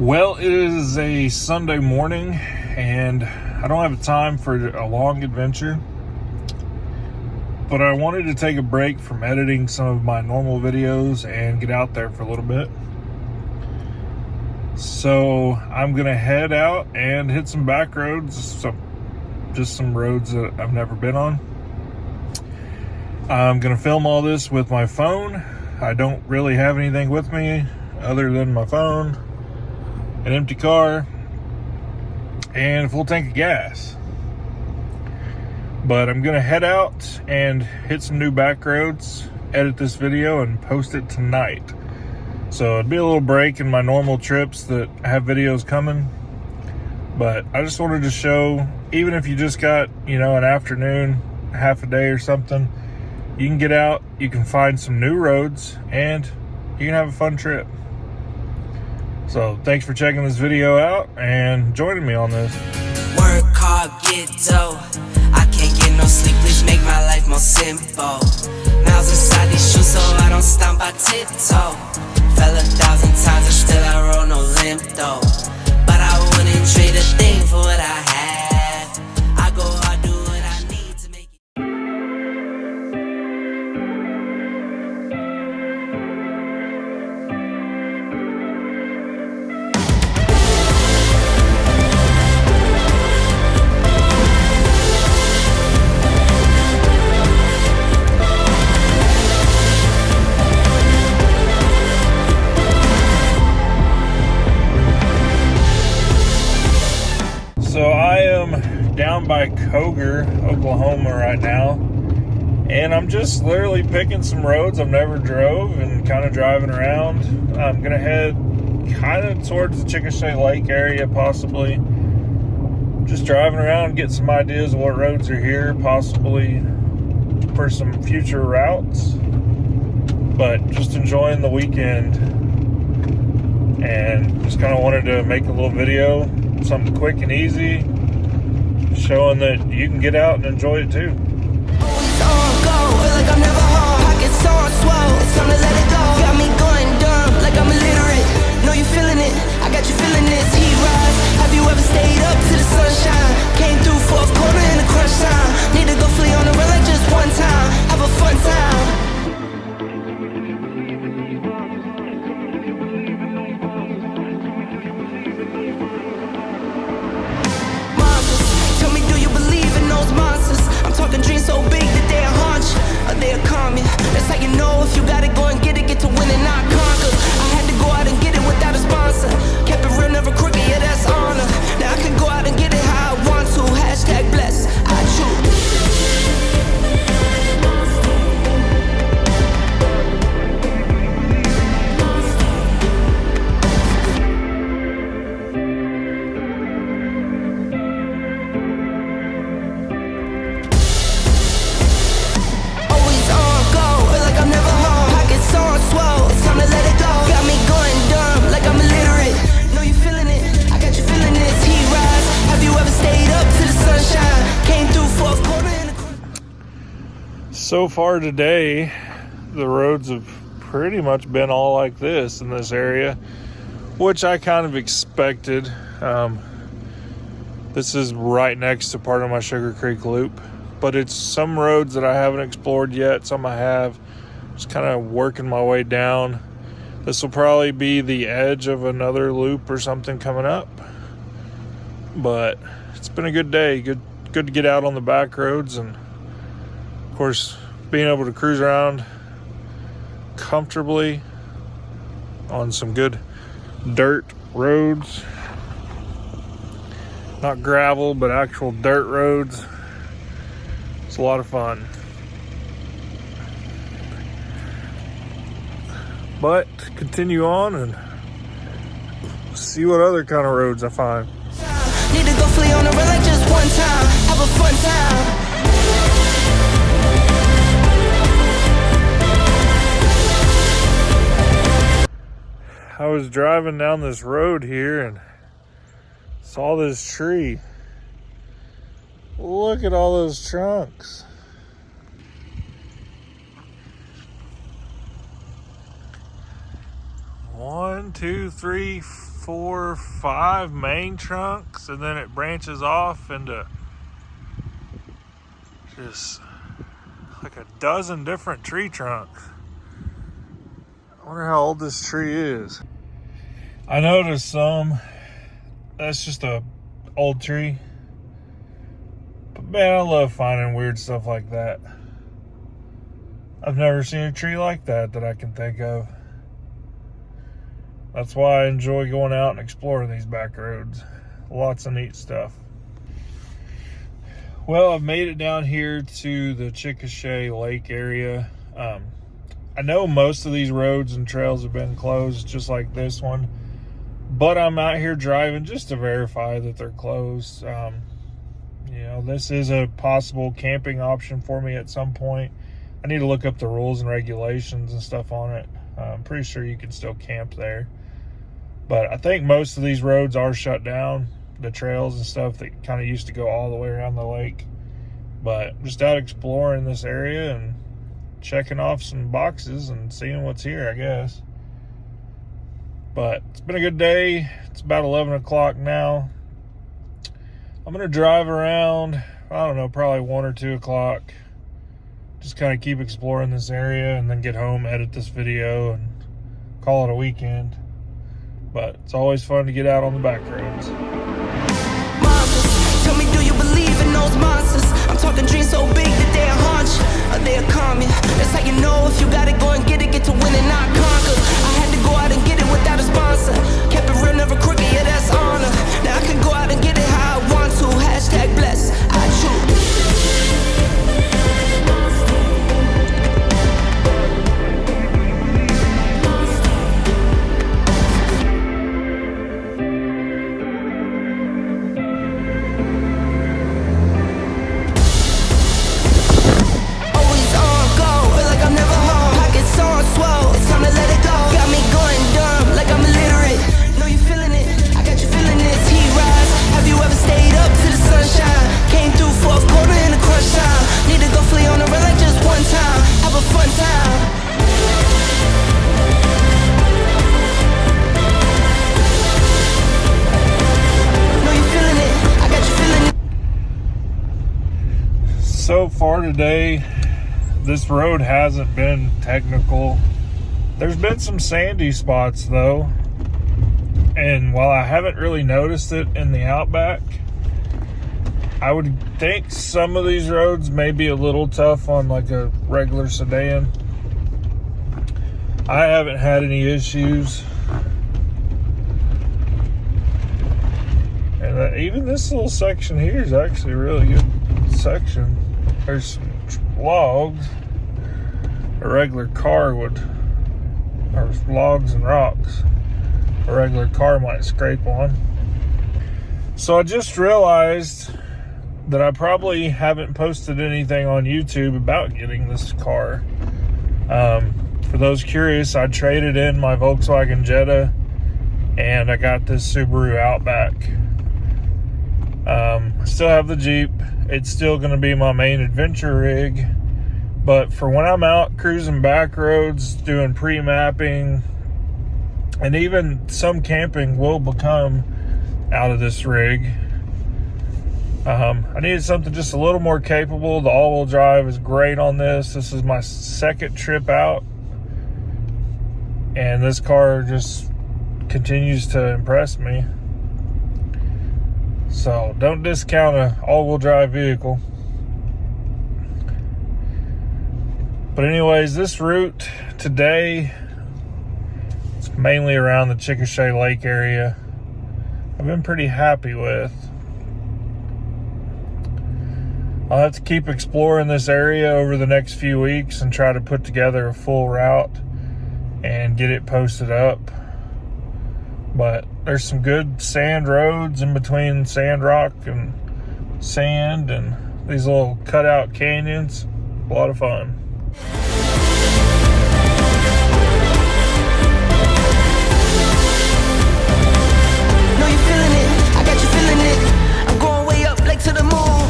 Well, it is a Sunday morning and I don't have time for a long adventure, but I wanted to take a break from editing some of my normal videos and get out there for a little bit. So I'm gonna head out and hit some back roads, just some roads that I've never been on. I'm gonna film all this with my phone. I don't really have anything with me other than my phone, an empty car, and a full tank of gas. But I'm gonna head out and hit some new back roads, edit this video, and post it tonight. So it'd be a little break in my normal trips that have videos coming. But I just wanted to show, even if you just got, an afternoon, half a day or something, you can get out, you can find some new roads, and you can have a fun trip. So thanks for checking this video out and joining me on this. Work hard, get dough. I can't get no sleep, please make my life more simple. Miles inside these shoes so I don't stomp, I tiptoe. Fell 1,000 times and still I roll no limp though. But I wouldn't trade a thing for what I had. I go hard, do what I need to make it. So I am down by Coger, Oklahoma right now, and I'm just literally picking some roads I've never drove and kind of driving around. I'm gonna head kind of towards the Chickasha Lake area, possibly. Just driving around, get some ideas of what roads are here, possibly for some future routes. But just enjoying the weekend, and just kind of wanted to make a little video, something quick and easy, showing that you can get out and enjoy it too. Always on go, feel like I'm never home. Pockets on swole, it's time to let it go. Got me going dumb, like I'm illiterate. Know you feeling it, I got you feeling this. Heat rise, have you ever stayed up to the sunshine? Came through fourth quarter in the crunch time. Need to go flee on the run like just one time. Have a fun time. Dreams so big that they'll haunt you, or they'll calm you. That's how you know if you gotta go and get to win and not conquer. I had to go out and get it without a sponsor. Kept it real, never crooked, yeah, that's honor. Now I can go out and get it how I want to. Hashtag blessed, I choose. So far today, the roads have pretty much been all like this in this area, which I kind of expected. This is right next to part of my Sugar Creek loop, but it's some roads that I haven't explored yet, some I have. Just kind of working my way down. This will probably be the edge of another loop or something coming up, but it's been a good day. Good to get out on the back roads, and of course being able to cruise around comfortably on some good dirt roads, not gravel but actual dirt roads. It's a lot of fun. But continue on and see what other kind of roads I find. Need to go flee on the run like just one time. Have a fun time. I was driving down this road here and saw this tree. Look at all those trunks. 1, 2, 3, 4, 5 main trunks, and then it branches off into just like a dozen different tree trunks. I wonder how old this tree is. I noticed that's just a old tree. But man, I love finding weird stuff like that. I've never seen a tree like that I can think of. That's why I enjoy going out and exploring these back roads. Lots of neat stuff. Well, I've made it down here to the Chickasha Lake area. I know most of these roads and trails have been closed, just like this one. But I'm out here driving just to verify that they're closed. You know, this is a possible camping option for me at some point. I need to look up the rules and regulations and stuff on it. I'm pretty sure you can still camp there. But I think most of these roads are shut down. The trails and stuff that kind of used to go all the way around the lake. But just out exploring this area and checking off some boxes and seeing what's here, I guess. But it's been a good day. It's about 11 o'clock now. I'm going to drive around, I don't know, probably 1 or 2 o'clock. Just kind of keep exploring this area and then get home, edit this video, and call it a weekend. But it's always fun to get out on the back roads. Monsters, tell me, do you believe in those monsters? I'm talking dreams so big that they'll haunt you, or they'll calm you. That's how you know if you gotta go and get it, get to win and not conquer. I had to go out and get it without a sponsor. Kept it real, never crooked, yeah, that's honor. Now I can go out and get it how I want to. Hashtag bless, I choose. So far today, this road hasn't been technical. There's been some sandy spots though, and while I haven't really noticed it in the Outback, I would think some of these roads may be a little tough on like a regular sedan. I haven't had any issues, and even this little section here is actually a really good section. There's some logs a regular car would, or logs and rocks a regular car might scrape on. So I just realized that I probably haven't posted anything on YouTube about getting this car. For those curious, I traded in my Volkswagen Jetta and I got this Subaru Outback. I still have the Jeep. It's still going to be my main adventure rig, but for when I'm out cruising back roads, doing pre-mapping, and even some camping will become out of this rig. I needed something just a little more capable. The all-wheel drive is great on this. This is my second trip out, and this car just continues to impress me. So don't discount an all-wheel drive vehicle. But anyways, this route today, it's mainly around the Chickasha Lake area. I've been pretty happy with. I'll have to keep exploring this area over the next few weeks and try to put together a full route and get it posted up. But there's some good sand roads in between sand rock and sand and these little cutout canyons. A lot of fun. Know you feeling it, I got you feeling it. I'm going way up like to the moon.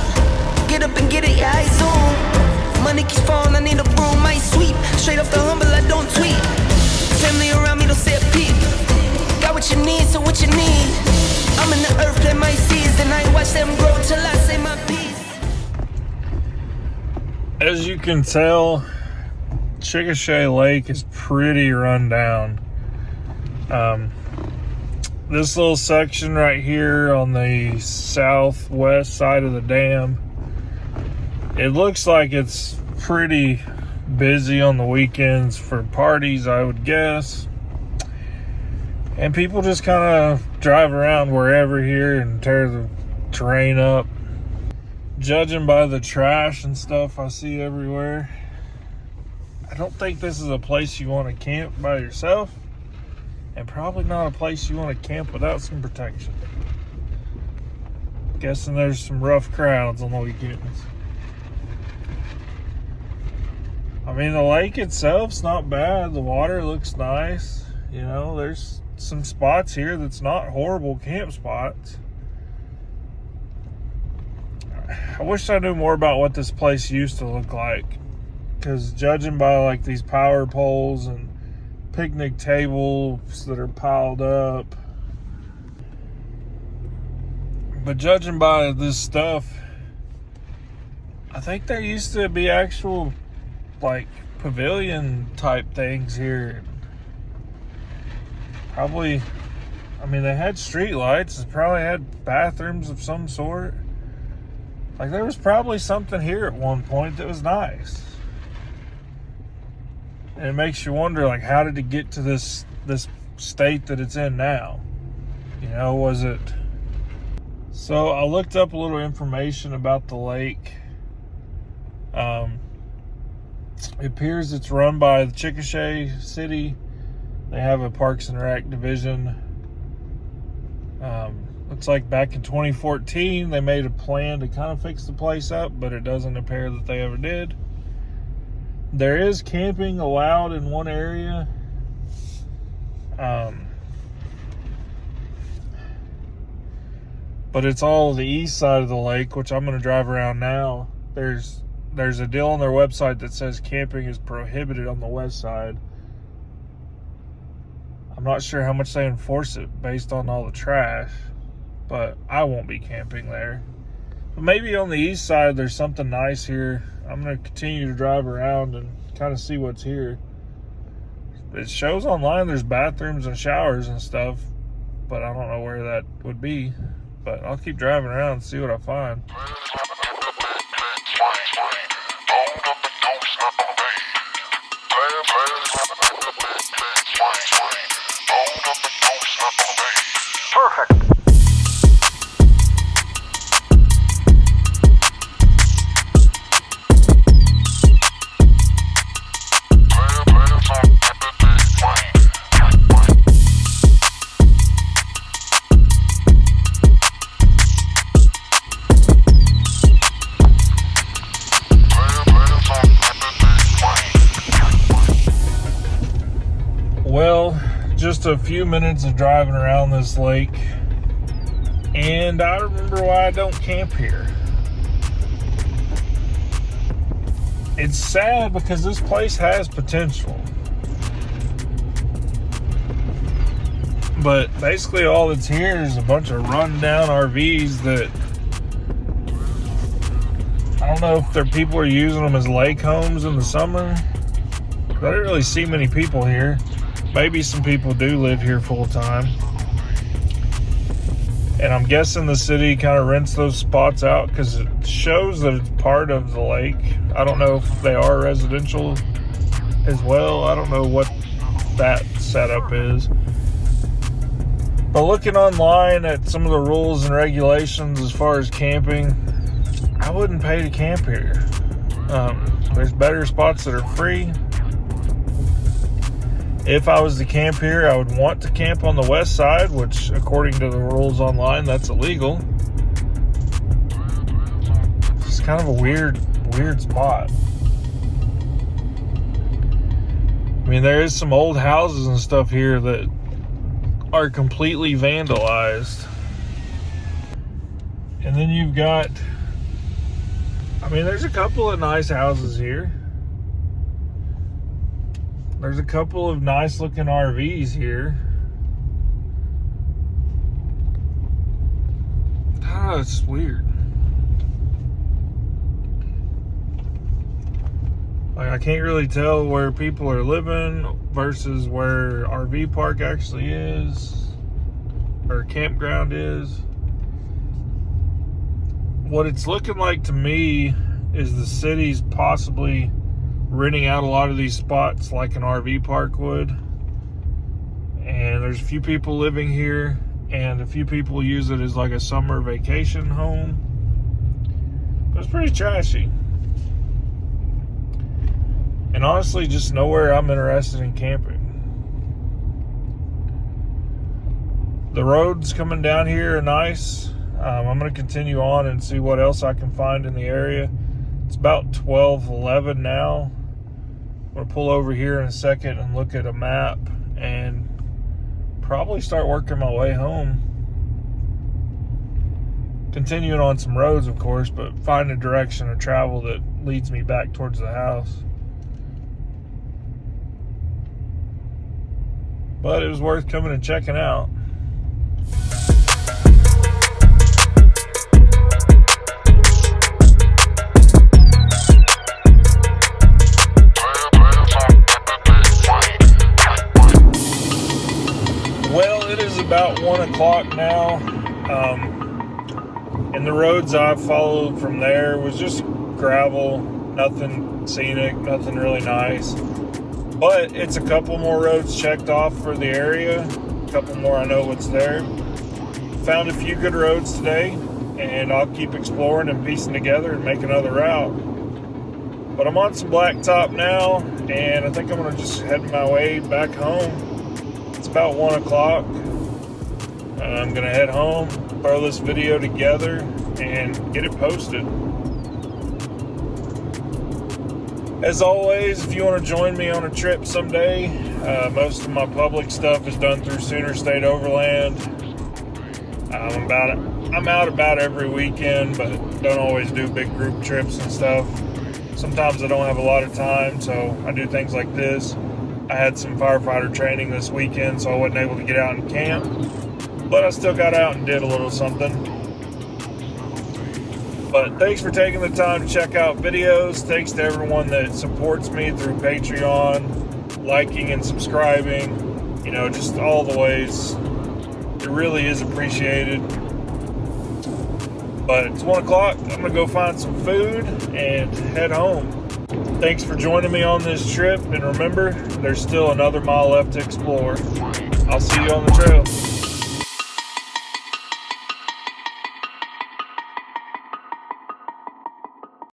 Get up and get it, yeah, I zoom. Money keeps falling, I need a broom, I sweep. Straight off the humble, I don't tweet. Family around me don't say a peep. Got what you need, so what you As you can tell, Chickasha Lake is pretty run down. This little section right here on the southwest side of the dam, it looks like it's pretty busy on the weekends for parties, I would guess. And people just kind of drive around wherever here and tear the terrain up. Judging by the trash and stuff I see everywhere, I don't think this is a place you want to camp by yourself, and probably not a place you want to camp without some protection. Guessing there's some rough crowds on the weekends. I mean, the lake itself's not bad. The water looks nice. You know, there's some spots here that's not horrible camp spots. I wish I knew more about what this place used to look like, because judging by like these power poles and picnic tables that are piled up, but judging by this stuff, I think there used to be actual like pavilion type things here. Probably, I mean, they had street lights, they probably had bathrooms of some sort. Like, there was probably something here at one point that was nice. And it makes you wonder, like, how did it get to this state that it's in now? You know, was it... So I looked up a little information about the lake. It appears it's run by the Chickasha City. They have a Parks and Rec division. Looks like back in 2014, they made a plan to kind of fix the place up, but it doesn't appear that they ever did. There is camping allowed in one area. But it's all the east side of the lake, which I'm going to drive around now. There's a deal on their website that says camping is prohibited on the west side. I'm not sure how much they enforce it based on all the trash, but I won't be camping there. But maybe on the east side there's something nice here. I'm going to continue to drive around and kind of see what's here. It shows online there's bathrooms and showers and stuff, but I don't know where that would be. But I'll keep driving around and see what I find. Perfect. Well, just a few minutes of driving around this lake, and I remember why I don't camp here. It's sad because this place has potential, but basically all that's here is a bunch of run-down RVs that I don't know if people are using them as lake homes in the summer. I didn't really see many people here. Maybe some people do live here full time. And I'm guessing the city kind of rents those spots out because it shows that it's part of the lake. I don't know if they are residential as well. I don't know what that setup is. But looking online at some of the rules and regulations as far as camping, I wouldn't pay to camp here. There's better spots that are free. If I was to camp here, I would want to camp on the west side, which according to the rules online, that's illegal. It's kind of a weird spot. I mean, there is some old houses and stuff here that are completely vandalized. And then you've got, I mean, there's a couple of nice houses here. There's a couple of nice looking RVs here. I don't know, it's just weird. Like, I can't really tell where people are living versus where RV park actually is, or campground is. What it's looking like to me is the city's possibly renting out a lot of these spots like an RV park would. And there's a few people living here, and a few people use it as like a summer vacation home. But it's pretty trashy. And honestly, just nowhere I'm interested in camping. The roads coming down here are nice. I'm going to continue on and see what else I can find in the area. It's about 12:11 now. I'm going to pull over here in a second and look at a map and probably start working my way home. Continuing on some roads, of course, but find a direction of travel that leads me back towards the house. But it was worth coming and checking out. Well, it is about 1 o'clock now. And the roads I followed from there was just gravel, nothing scenic, nothing really nice. But it's a couple more roads checked off for the area. A couple more I know what's there. Found a few good roads today, and I'll keep exploring and piecing together and make another route. But I'm on some blacktop now, and I think I'm going to just head my way back home. It's about 1 o'clock. I'm going to head home, throw this video together, and get it posted. As always, if you want to join me on a trip someday, most of my public stuff is done through Sooner State Overland. I'm out about every weekend, but don't always do big group trips and stuff. Sometimes I don't have a lot of time, so I do things like this. I had some firefighter training this weekend, so I wasn't able to get out and camp, but I still got out and did a little something. But thanks for taking the time to check out videos. Thanks to everyone that supports me through Patreon, liking and subscribing, just all the ways. It really is appreciated. But it's 1 o'clock. I'm going to go find some food and head home. Thanks for joining me on this trip. And remember, there's still another mile left to explore. I'll see you on the trail.